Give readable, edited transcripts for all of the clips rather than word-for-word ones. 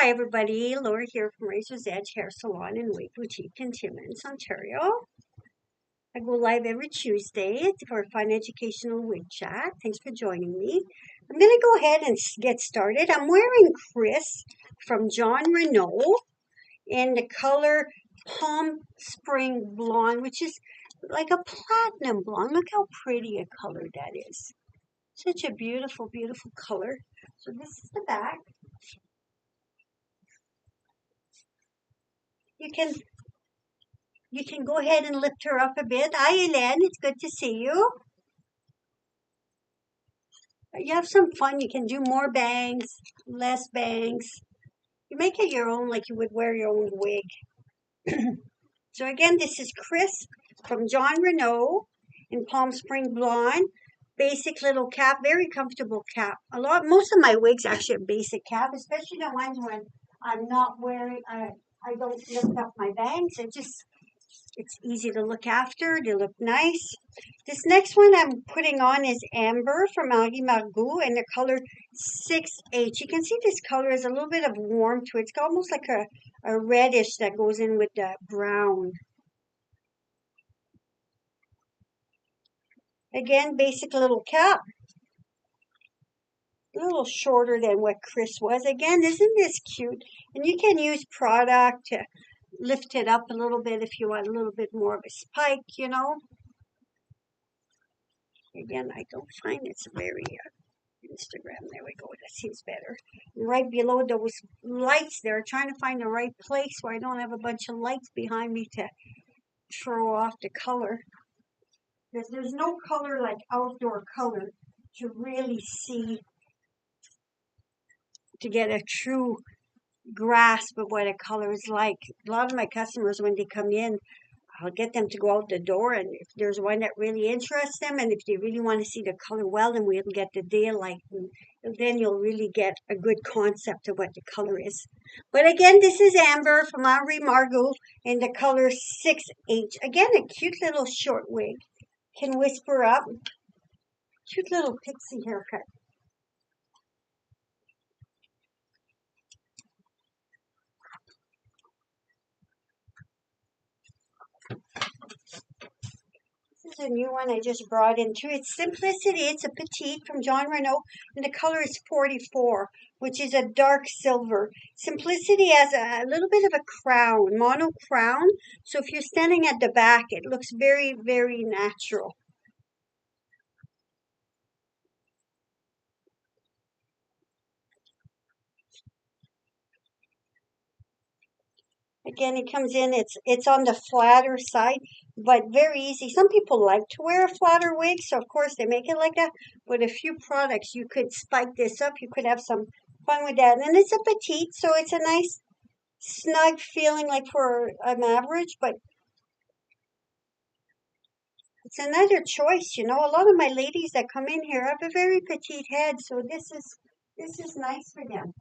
Hi everybody, Laura here from Razor's Edge Hair Salon and Wig Boutique in Timmins, Ontario. I go live every Tuesday for a fun educational wig chat. Thanks for joining me. I'm going to go ahead and get started. I'm wearing Chris from John Renault in the color Palm Spring Blonde, which is like a platinum blonde. Look how pretty a color that is. Such a beautiful, beautiful color. So this is the back. You can go ahead and lift her up a bit. Hi, Elaine. It's good to see you. You have some fun. You can do more bangs, less bangs. You make it your own like you would wear your own wig. So again, this is Chris from John Renault in Palm Spring Blonde. Basic little cap, very comfortable cap. Most of my wigs actually are basic cap, especially the ones when I'm not wearing, I don't lift up my bangs. It's easy to look after. They look nice. This next one I'm putting on is Amber from Maggie Margaux and the color 6H. You can see this color is a little bit of warmth to it. It's almost like a reddish that goes in with the brown. Again, basic little cap. A little shorter than what Chris was. Again, isn't this cute? And you can use product to lift it up a little bit if you want a little bit more of a spike, you know. Again, I don't find it's very Instagram. There we go. That seems better. Right below those lights there, trying to find the right place where I don't have a bunch of lights behind me to throw off the color. Because there's no color like outdoor color to really see, to get a true grasp of what a color is like. A lot of my customers, when they come in, I'll get them to go out the door, and if there's one that really interests them, and if they really want to see the color well, then we'll get the daylight, and then you'll really get a good concept of what the color is. But again, this is Amber from Henri Margaux in the color 6H. Again, a cute little short wig. Can whisper up. Cute little pixie haircut. This is a new one I just brought into. It's Simplicity. It's a petite from John Renault, and the color is 44, which is a dark silver. Simplicity has a little bit of a crown, mono crown. So if you're standing at the back, it looks very, very natural. Again, it comes in, it's on the flatter side, but very easy. Some people like to wear a flatter wig, so of course they make it like that. But a few products, you could spike this up. You could have some fun with that. And it's a petite, so it's a nice snug feeling like for an average, but it's another choice, you know. A lot of my ladies that come in here have a very petite head, so this is nice for them.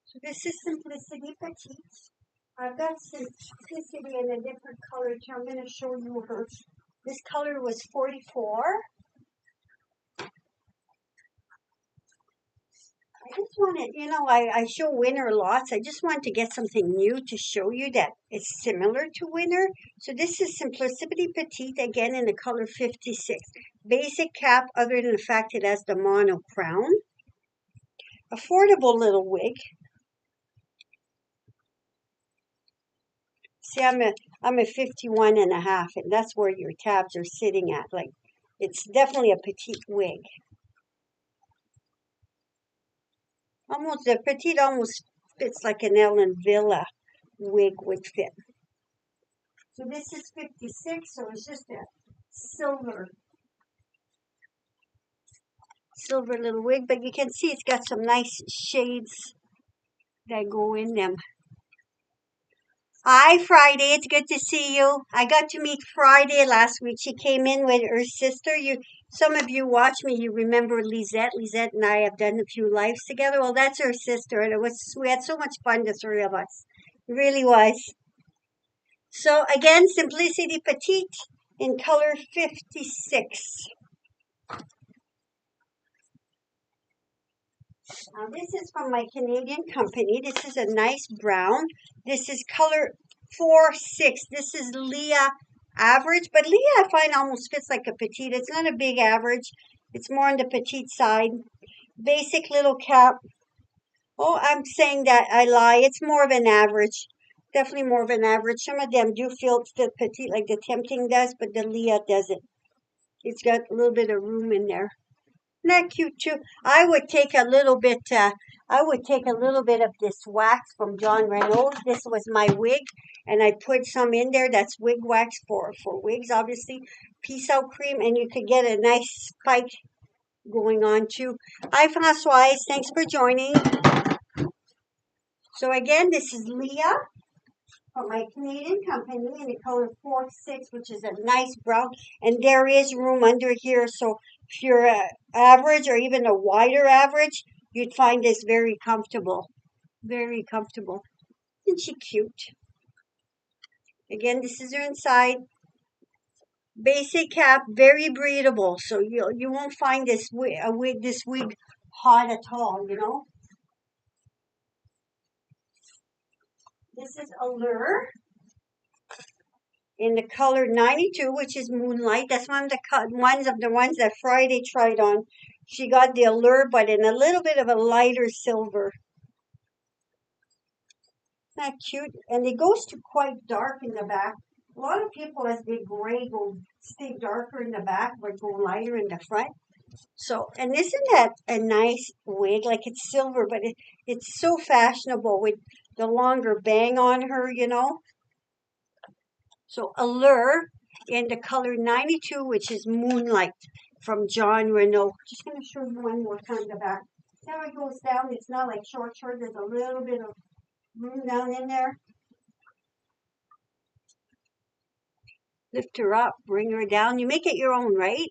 So this is Simplicity Petite. I've got Simplicity in a different color too. I'm going to show you her. This color was 44. I just wanted, you know, I show winter lots. I just wanted to get something new to show you that is similar to winter. So this is Simplicity Petite, again in the color 56. Basic cap, other than the fact it has the mono crown. Affordable little wig. See, I'm a 51 and a half, and that's where your tabs are sitting at. Like, it's definitely a petite wig. Almost, the petite almost fits like an Ellen Villa wig would fit. So this is 56, so it's just a silver little wig, but you can see it's got some nice shades that go in them. Hi, Friday. It's good to see you. I got to meet Friday last week. She came in with her sister. Some of you watch me. You remember Lisette. Lisette and I have done a few lives together. Well, that's her sister, and we had so much fun, the three of us. It really was. So again, Simplicity Petite in color 56. Now this is from my Canadian company. This is a nice brown. This is color 4-6. This is Leah average, but Leah I find almost fits like a petite. It's not a big average. It's more on the petite side. Basic little cap. Oh, I'm saying that I lie. It's more of an average. Definitely more of an average. Some of them do feel the petite like the Tempting does, but the Leah doesn't. It's got a little bit of room in there. Isn't that cute too? I would take a little bit. I would take a little bit of this wax from John Reynolds. This was my wig, and I put some in there. That's wig wax for wigs, obviously. Peace out cream, and you could get a nice spike going on too. Hi, Francoise. Thanks for joining. So again, this is Leah from my Canadian company in the color 4-6, which is a nice brown. And there is room under here. So if you're average or even a wider average, you'd find this very comfortable. Very comfortable. Isn't she cute? Again, this is her inside. Basic cap, very breathable. So you won't find this wig hot at all, you know. This is Allure in the color 92, which is Moonlight. That's one of the ones that Friday tried on. She got the Allure, but in a little bit of a lighter silver. Isn't that cute? And it goes to quite dark in the back. A lot of people, as they gray, stay darker in the back, but go lighter in the front. So, and isn't that a nice wig? Like it's silver, but it's so fashionable with the longer bang on her, you know. So Allure in the color 92, which is Moonlight from John Renault. Just going to show you one more time the back. See how it goes down? It's not like short. There's a little bit of room down in there. Lift her up, bring her down. You make it your own, right?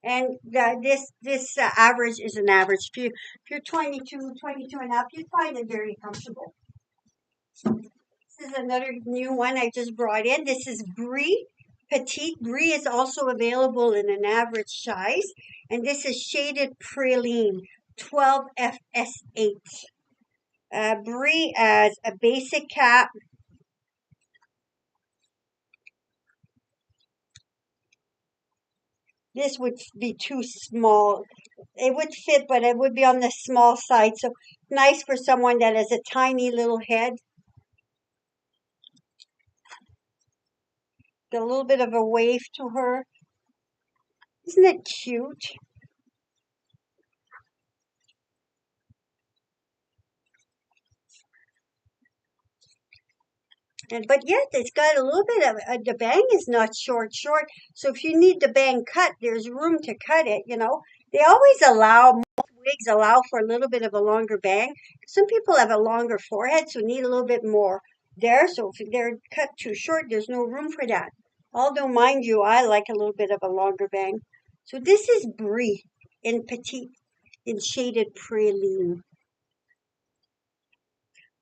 And this average is an average. If you're 22 and up, you'd find it very comfortable. This is another new one I just brought in. This is Brie Petite. Brie is also available in an average size. And this is shaded praline 12FS8. Brie as a basic cap. This would be too small. It would fit, but it would be on the small side. So nice for someone that has a tiny little head. Got a little bit of a wave to her. Isn't it cute? But yet it's got a little bit of the bang is not short. So if you need the bang cut, there's room to cut it. You know, they always most wigs allow for a little bit of a longer bang. Some people have a longer forehead, so need a little bit more there. So if they're cut too short, there's no room for that. Although, mind you, I like a little bit of a longer bang. So this is Brie in petite, in shaded praline.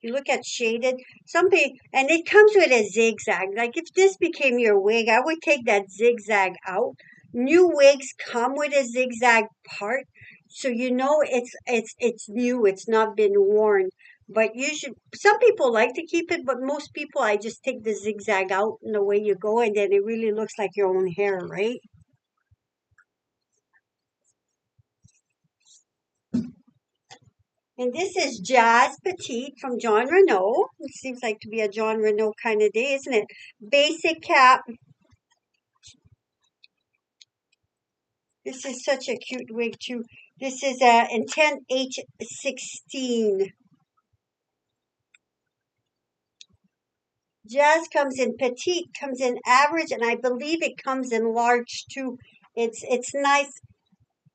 You look at shaded, and it comes with a zigzag. Like if this became your wig, I would take that zigzag out. New wigs come with a zigzag part, so you know it's new. It's not been worn. But you should. Some people like to keep it, but most people, I just take the zigzag out and away you go, and then it really looks like your own hair, right? And this is Jazz Petite from John Renault. It seems like to be a John Renault kind of day, isn't it? Basic cap. This is such a cute wig too. This is a Intent H16. Jazz comes in petite, comes in average, and I believe it comes in large too. It's nice,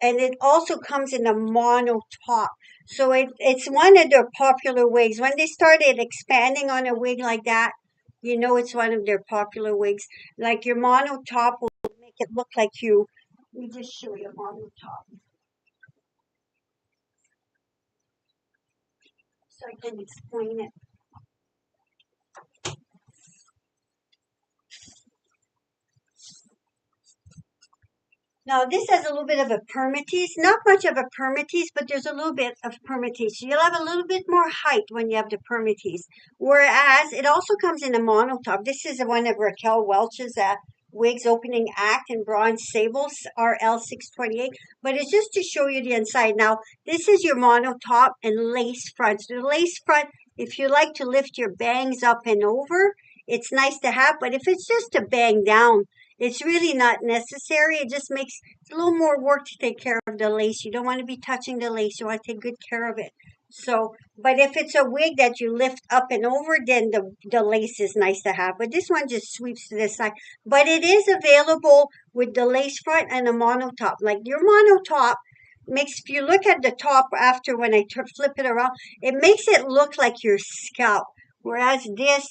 and it also comes in a mono top. So it's one of their popular wigs. When they started expanding on a wig like that, you know it's one of their popular wigs. Like your mono top will make it look like you. Let me just show you a mono top so I can explain it. Now this has a little bit of a permatease, not much of a permatease, but there's a little bit of permatease. So you'll have a little bit more height when you have the permatease. Whereas it also comes in a monotop. This is one of Raquel Welch's wigs opening act in bronze sables, RL628. But it's just to show you the inside. Now this is your monotop and lace front. So the lace front, if you like to lift your bangs up and over, it's nice to have. But if it's just a bang down, it's really not necessary. It just makes it's a little more work to take care of the lace. You don't want to be touching the lace. You want to take good care of it. So, but if it's a wig that you lift up and over, then the lace is nice to have. But this one just sweeps to the side. But it is available with the lace front and a monotop. Like your monotop makes, if you look at the top after when I flip it around, it makes it look like your scalp. Whereas this,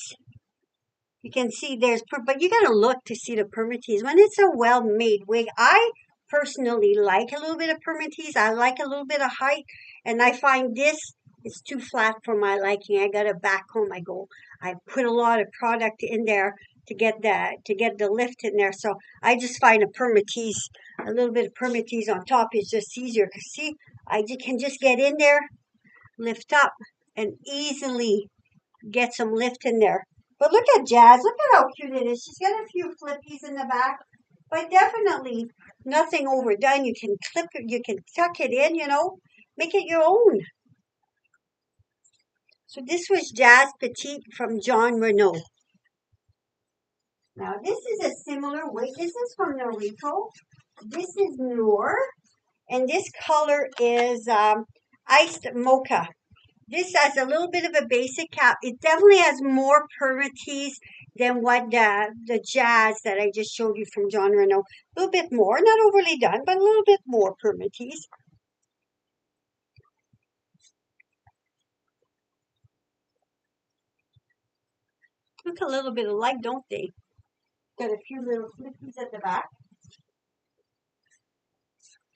you can see there's, but you gotta look to see the permatease. When it's a well-made wig, I personally like a little bit of permatease. I like a little bit of height, and I find this is too flat for my liking. I gotta back home. I put a lot of product in there to get the lift in there. So I just find a little bit of permatease on top is just easier. Cause see, can just get in there, lift up, and easily get some lift in there. But look at Jazz. Look at how cute it is. She's got a few flippies in the back, but definitely nothing overdone. You can clip it, you can tuck it in, make it your own. So this was Jazz Petite from John Renault. Now this is a similar wig. This is from Noriko. This is Noor, and this color is iced mocha. This has a little bit of a basic cap. It definitely has more permatease than what the Jazz that I just showed you from John Renault. A little bit more, not overly done, but a little bit more permatease. Look a little bit alike, don't they? Got a few little flippies at the back.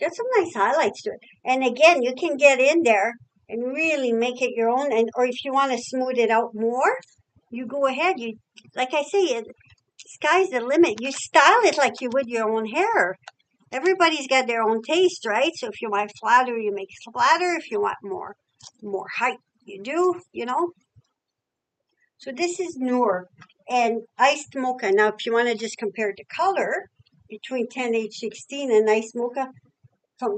Got some nice highlights to it. And again, you can get in there and really make it your own. And or if you want to smooth it out more, you go ahead. You, like I say, sky's the limit. You style it like you would your own hair. Everybody's got their own taste, right? So if you want flatter, you make it flatter. If you want more height, you do. So this is Noor and iced mocha. Now, if you want to just compare the color between 10H16 and iced mocha,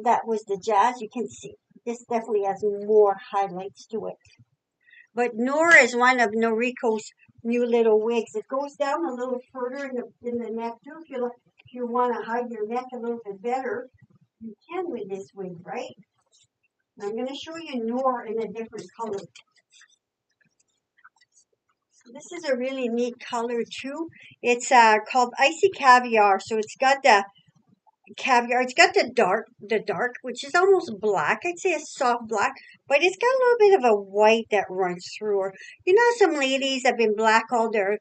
that was the Jazz. You can see this definitely has more highlights to it. But Noor is one of Noriko's new little wigs. It goes down a little further in the neck too. If you want to hide your neck a little bit better, you can with this wig, right? Now I'm going to show you Noor in a different color. This is a really neat color too. It's called Icy Caviar. So it's got the caviar. It's got the dark, which is almost black. I'd say a soft black, but it's got a little bit of a white that runs through her. Some ladies have been black all their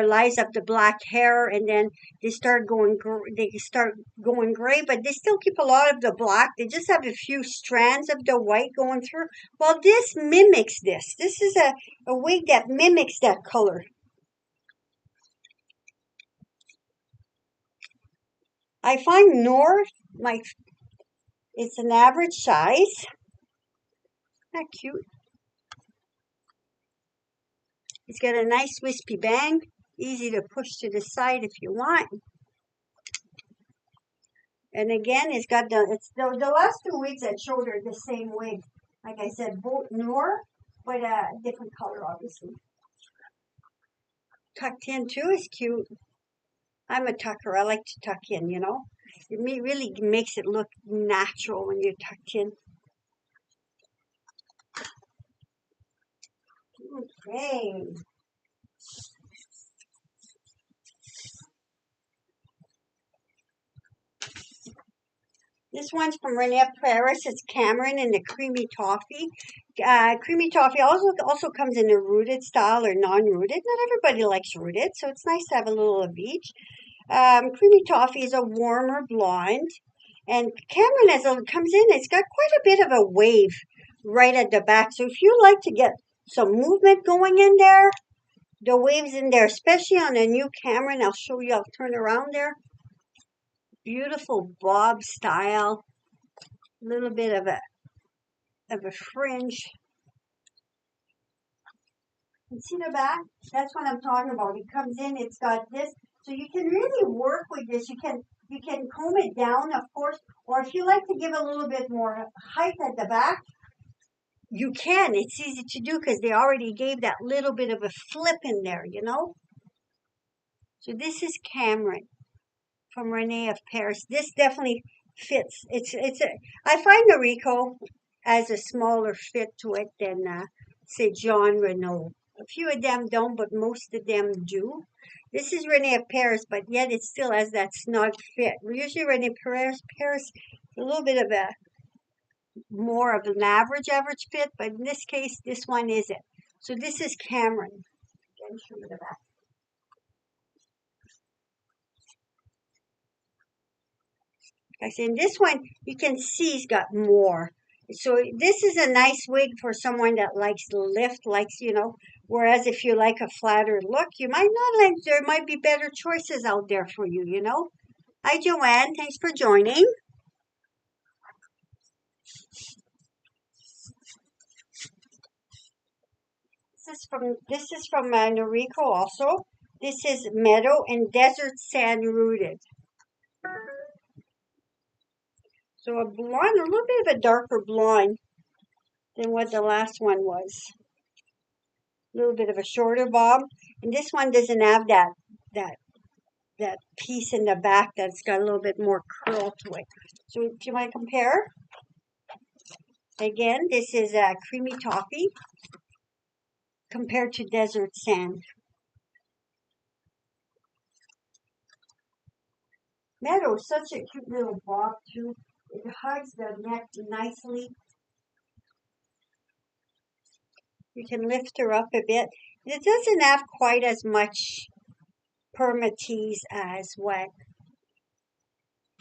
lives, up the black hair, and then they start going gray, but they still keep a lot of the black. They just have a few strands of the white going through. Well, this mimics this. This is a wig that mimics that color. I find Noor, it's an average size. Isn't that cute? It's got a nice wispy bang, easy to push to the side if you want. And again, it's the last two wigs I showed are the same wig. Like I said, both Noor, but a different color, obviously. Tucked in too is cute. I'm a tucker. I like to tuck in, It really makes it look natural when you're tucked in. Okay. This one's from Renee Paris. It's Cameron in the creamy toffee. Creamy toffee also comes in a rooted style or non-rooted. Not everybody likes rooted, so it's nice to have a little of each. Creamy toffee is a warmer blonde, and Cameron comes in. It's got quite a bit of a wave right at the back. So if you like to get some movement going in there, the waves in there, especially on a new Cameron, I'll show you. I'll turn around there. beautiful bob style, a little bit of a fringe. You see the back? That's what I'm talking about. It comes in, it's got this. So you can really work with this. You can comb it down, of course, or if you like to give a little bit more height at the back, you can. It's easy to do because they already gave that little bit of a flip in there, you know? So this is Cameron from Renee of Paris. This definitely fits. I find Noriko as a smaller fit to it than say John Renault. A few of them don't, but most of them do. This is Renee of Paris, but yet it still has that snug fit. Usually Renee Paris, a little bit of a more of an average fit, but in this case, this one isn't. So this is Cameron. Again, show you the back. I said, this one, you can see he's got more. So this is a nice wig for someone that likes the lift, likes, you know, whereas if you like a flatter look, you might not like, there might be better choices out there for you, you know. Hi, Joanne. Thanks for joining. This is from Noriko also. This is Meadow and Desert Sand Rooted. So a blonde, a little bit of a darker blonde than what the last one was. A little bit of a shorter bob. And this one doesn't have that that piece in the back that's got a little bit more curl to it. So do you want to compare? Again, this is a creamy toffee compared to desert sand. Meadow, such a cute little bob too. It hugs the neck nicely. You can lift her up a bit. It doesn't have quite as much permatease as what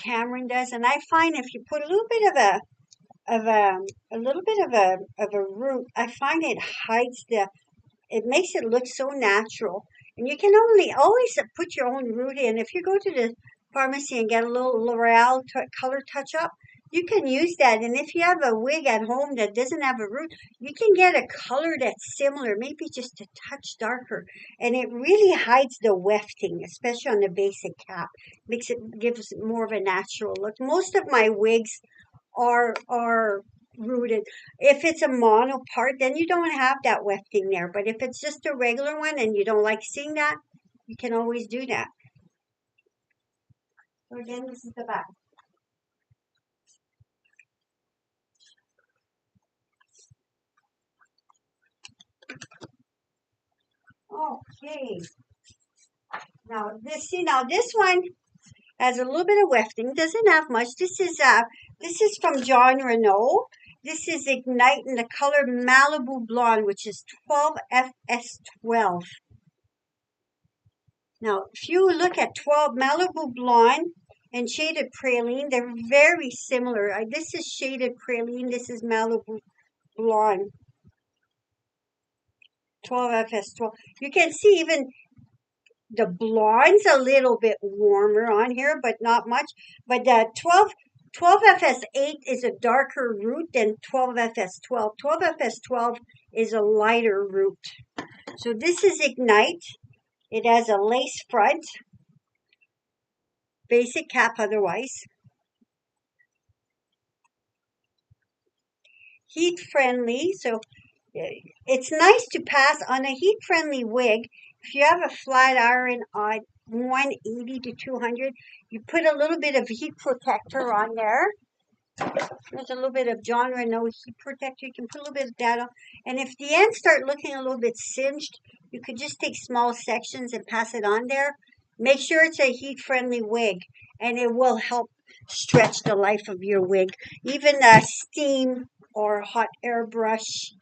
Cameron does, and I find if you put a little bit of a little bit of a root, I find it hides it makes it look so natural. And you can only always put your own root in. If you go to the pharmacy and get a little L'Oreal color touch up, you can use that. And if you have a wig at home that doesn't have a root, you can get a color that's similar, maybe just a touch darker. And it really hides the wefting, especially on the basic cap. Gives it more of a natural look. Most of my wigs are rooted. If it's a mono part, then you don't have that wefting there. But if it's just a regular one and you don't like seeing that, you can always do that. So again, this is the back. Okay. Now this one has a little bit of wefting. Doesn't have much. This is from John Renault. This is Ignite in the color Malibu Blonde, which is 12FS12. Now, if you look at 12 Malibu Blonde and Shaded Praline, they're very similar. This is Shaded Praline. This is Malibu Blonde. 12FS12. You can see even the blonde's a little bit warmer on here, but not much. But the 12FS8 is a darker root than 12FS12. 12FS12 is a lighter root. So this is Ignite. It has a lace front, basic cap otherwise. Heat friendly, so it's nice to pass on a heat friendly wig. If you have a flat iron on 180 to 200, you put a little bit of heat protector on there. There's a little bit of John Renault heat protector. You can put a little bit of that on. And if the ends start looking a little bit singed, you could just take small sections and pass it on there. Make sure it's a heat-friendly wig, and it will help stretch the life of your wig. Even steam or hot airbrush,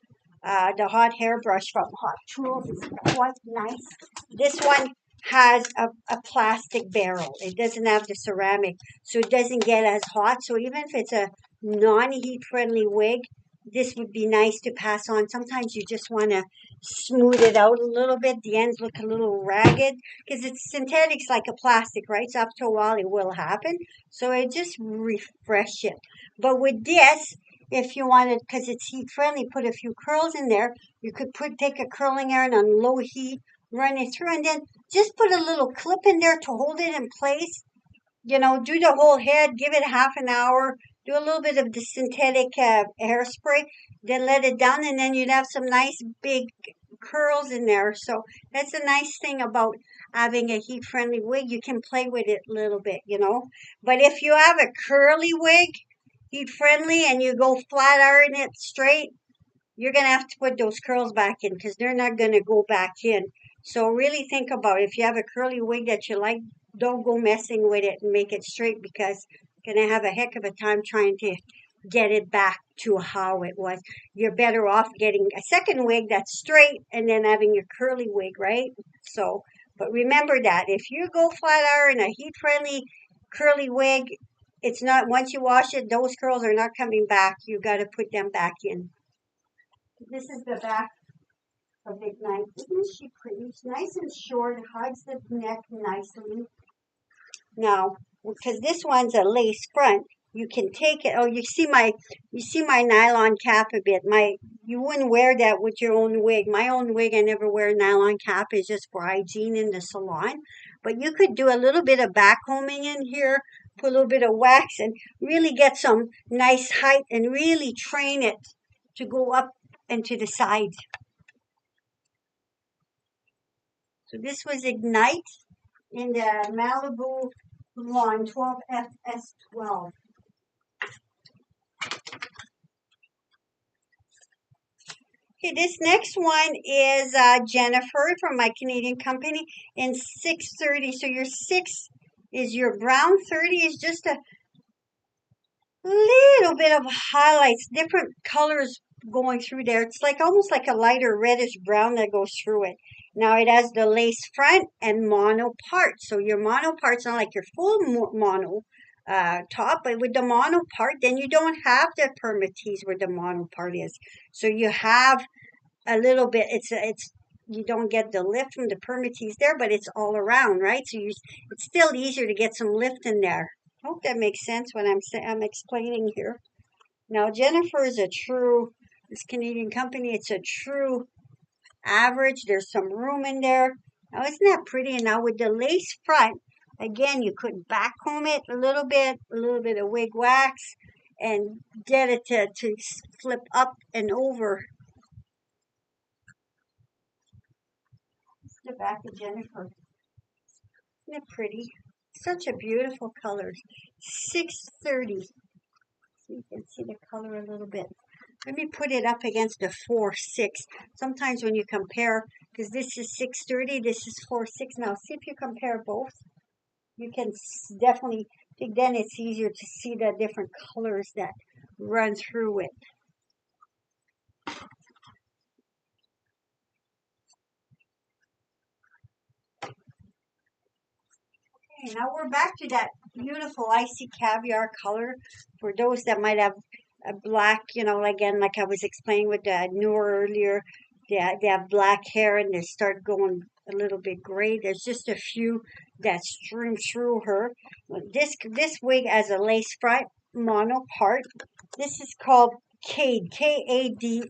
the hot hairbrush from Hot Tools is quite nice. This one has a plastic barrel. It doesn't have the ceramic, so it doesn't get as hot. So even if it's a non-heat friendly wig, this would be nice to pass on. Sometimes you just want to smooth it out a little bit. The ends look a little ragged because it's synthetics like a plastic, right? So after a while it will happen. So I just refresh it. But with this, if you wanted, because it's heat friendly, put a few curls in there. You could take a curling iron on low heat, run it through, and then just put a little clip in there to hold it in place. Do the whole head, give it half an hour, do a little bit of the synthetic hairspray, then let it down, and then you'd have some nice big curls in there. So that's a nice thing about having a heat friendly wig. You can play with it a little bit. But if you have a curly wig, heat friendly, and you go flat iron it straight, you're going to have to put those curls back in because they're not going to go back in. So really think about it. If you have a curly wig that you like, don't go messing with it and make it straight because you're going to have a heck of a time trying to get it back to how it was. You're better off getting a second wig that's straight and then having your curly wig, right? So, but remember that if you go flat iron a heat friendly curly wig, it's not, once you wash it, those curls are not coming back. You got to put them back in. This is the back of Ignite. Isn't she pretty? It's nice and short, hides the neck nicely. Now, because this one's a lace front, you can take it. Oh, you see my nylon cap a bit. You wouldn't wear that with your own wig. My own wig, I never wear a nylon cap. It's just for hygiene in the salon. But you could do a little bit of back combing in here, put a little bit of wax, and really get some nice height and really train it to go up and to the sides. So this was Ignite in the Malibu Lawn 12FS12. Okay, this next one is Jennifer from my Canadian company in 630. So your 6 is your brown, 30 is just a little bit of highlights, different colors going through there. It's like almost like a lighter reddish brown that goes through it. Now it has the lace front and mono part. So your mono part's not like your full mono top, but with the mono part, then you don't have the permatease where the mono part is. So you have a little bit. It's you don't get the lift from the permatease there, but it's all around, right? So it's still easier to get some lift in there. Hope that makes sense what I'm explaining here. Now Jennifer is this Canadian company. It's a true average. There's some room in there. Now isn't that pretty? And now with the lace front, again you could back comb it a little bit of wig wax, and get it to flip up and over. The back of Jennifer. Isn't it pretty? Such a beautiful color. 630. So you can see the color a little bit. Let me put it up against the 4.6. Sometimes when you compare, because this is 630, this is 4.6. Now see if you compare both. You can definitely think then it's easier to see the different colors that run through it. Okay, now we're back to that beautiful icy caviar color for those that might have a black, again, like I was explaining with the newer earlier, they have black hair and they start going a little bit gray. There's just a few that stream through her. This wig has a lace front mono part. This is called Kade, Kade,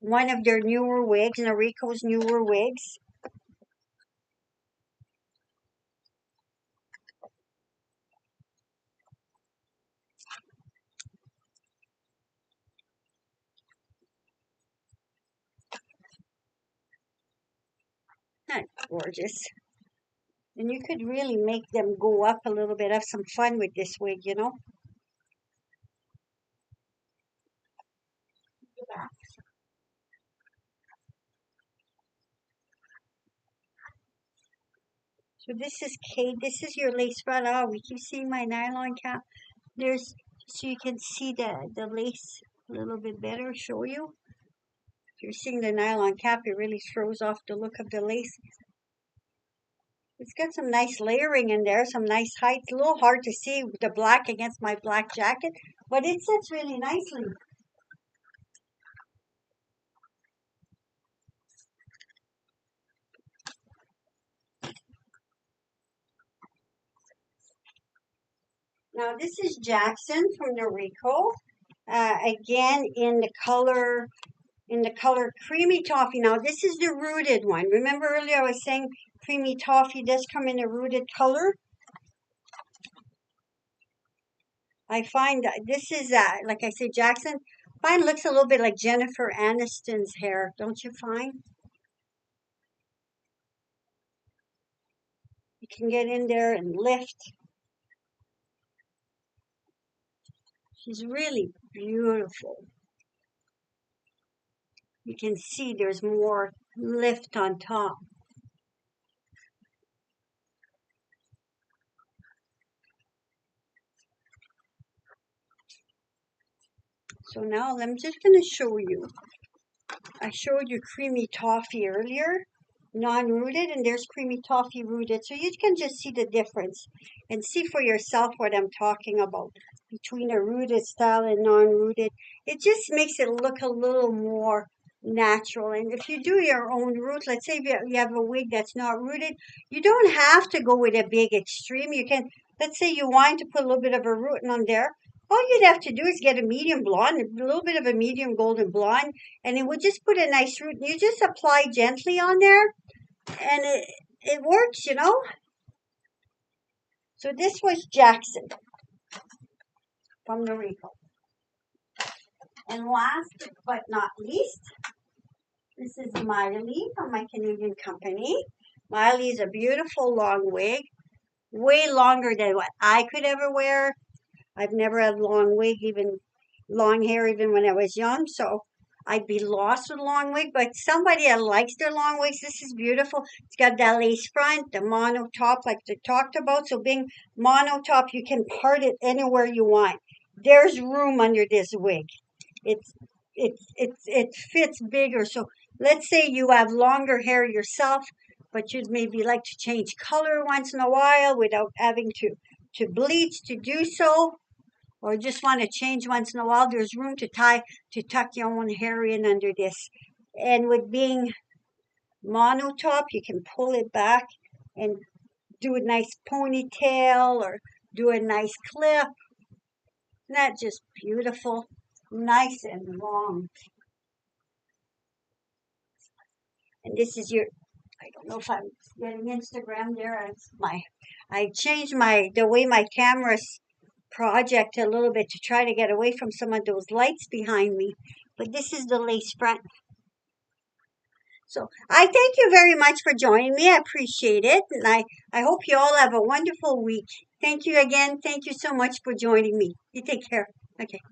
one of their newer wigs, Noriko's newer wigs. Not gorgeous. And you could really make them go up a little bit. Have some fun with this wig. So this is Kate. This is your lace front. Oh, we keep seeing my nylon cap. So you can see the lace a little bit better. Show you. If you're seeing the nylon cap, it really throws off the look of the lace. It's got some nice layering in there, some nice height. It's a little hard to see with the black against my black jacket, but it sits really nicely. Now this is Jackson from Noriko. Again in the color creamy toffee. Now this is the rooted one. Remember earlier I was saying creamy toffee does come in a rooted color. I find that this is like I say, Jackson. Mine looks a little bit like Jennifer Aniston's hair, don't you find? You can get in there and lift. She's really beautiful. You can see there's more lift on top. So now I'm just going to show you. I showed you creamy toffee earlier, non-rooted, and there's creamy toffee rooted. So you can just see the difference and see for yourself what I'm talking about between a rooted style and non-rooted. It just makes it look a little more natural. And if you do your own root, let's say if you have a wig that's not rooted, you don't have to go with a big extreme. You can, let's say you want to put a little bit of a root on there. All you'd have to do is get a medium blonde, a little bit of a medium golden blonde, and it would just put a nice root. You just apply gently on there, and it works, you know. So this was Jackson from Noriko. And last but not least, this is Miley from my Canadian company. Miley is a beautiful long wig, way longer than what I could ever wear. I've never had long wig, even long hair, even when I was young. So I'd be lost with a long wig. But somebody that likes their long wigs, this is beautiful. It's got that lace front, the mono top, like they talked about. So being mono top, you can part it anywhere you want. There's room under this wig. It's it fits bigger. So let's say you have longer hair yourself, but you'd maybe like to change color once in a while without having to bleach to do so, or just want to change once in a while. There's room to tuck your own hair in under this. And with being monotop, you can pull it back and do a nice ponytail or do a nice clip. Isn't that just beautiful? Nice and long. And this is your, I don't know if I'm getting Instagram there. I changed the way my camera's project a little bit to try to get away from some of those lights behind me. But this is the lace front. So I thank you very much for joining me. I appreciate it. And I hope you all have a wonderful week. Thank you again. Thank you so much for joining me. You take care. Okay.